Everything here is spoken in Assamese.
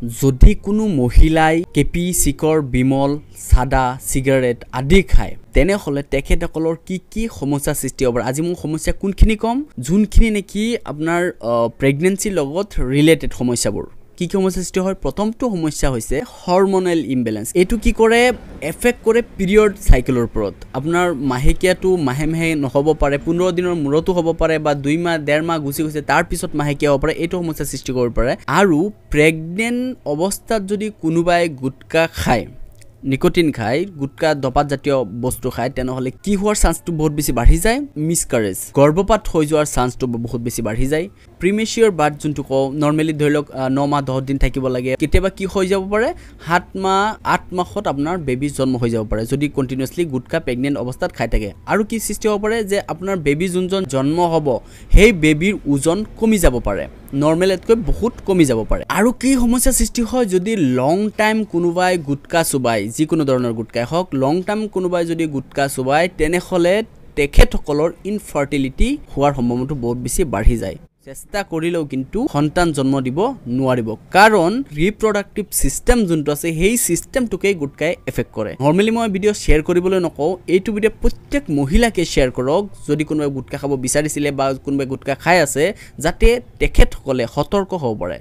যদি কোনো মহিলাই কেপি চিকৰ বিমল সাদা সিগাৰেট আদি খায় তেনেহলে তেখেতসকলৰ কি সমস্যা সৃষ্টি হ'ব আজি মই সমস্যা কোনখিনি কম যোনখিনি নেকি আপোনাৰ প্ৰেগনেন্সিৰ লগত ৰিলেটেড সমস্যাবোৰ কি সমস্যা সৃষ্টি হয় প্ৰথমটো সমস্যা হৈছে হৰমোনাল ইমবেলেন্স এটো কি কৰে এফেক্ট কৰে পিৰিয়ড সাইকেলৰ ওপৰত আপোনাৰ মাহেকিয়াটো মাহে নহব পাৰে 15 দিনৰ মূৰতো হ'ব পাৰে বা 2 মাহ 1.5 মাহ গুছি গৈছে তাৰ পিছত মাহেকিয়া হ'ব পাৰে এটো সমস্যা সৃষ্টি কৰিব পাৰে আৰু প্ৰেগনেন্ট অৱস্থাত যদি কোনোবাই গুটকা খায় নিকোটিন খায় গুটকা দপাত জাতীয় বস্তু খায় তেনেহলে কি হোৱাৰ চান্সটো বহুত বেছি বাঢ়ি যায় মিসকাৰেজ গৰ্ভপাত হৈ যোৱাৰ চান্সটো বহুত বেছি বাঢ়ি যায় প্ৰিমেচিয়ৰ বাৰ্থ যোনটো কও নৰমালি ধৰিলক 9 মাহ 10 দিন থাকিব লাগে কেতিয়াবা কি হৈ যাব পাৰে 7 মাহ 8 মাহত আপোনাৰ বেবি জন্ম হৈ যাব পাৰে যদি কন্টিনিউয়াছলি গুটকা প্ৰেগনেন্ট অৱস্থাত খাই থাকে আৰু কি সৃষ্টি হ'ব পাৰে যে আপোনাৰ বেবি যোনজন জন্ম হ'ব সেই বেবিৰ ওজন কমি যাব পাৰে নৰমালতকৈ বহুত কমি যাব পাৰে আৰু কি সমস্যা সৃষ্টি হয় যদি লং টাইম কোনোবাই গুটকা চুবাই যিকোনো ধৰণৰ গুটকাই হওক লং টাইম কোনোবাই যদি গুটকা চুবাই তেনেহলে তেখেতসকলৰ ইনফাৰ্টিলিটি হোৱাৰ সম্ভাৱনাটো বহুত বেছি বাঢ়ি যায় চেষ্টা কৰিলেও কিন্তু সন্তান জন্ম দিব নোৱাৰিব কাৰণ ৰিপ্ৰডাক্টিভ সিস্টেম যোনটো আছে সেই সিস্টেমটোকে গুটকাই এফেক্ট কৰে নৰমালি মই ভিডিও শেয়াৰ কৰিবলৈ নকও এইটো ভিডিও প্ৰত্যেক মহিলাকে শেয়াৰ কৰক যদি কোনোবাই গুটকা খাব বিচাৰিছিলে বা কোনোবাই গুটকা খাই আছে যাতে তেখেতসকলে সতৰ্ক হ'ব পাৰে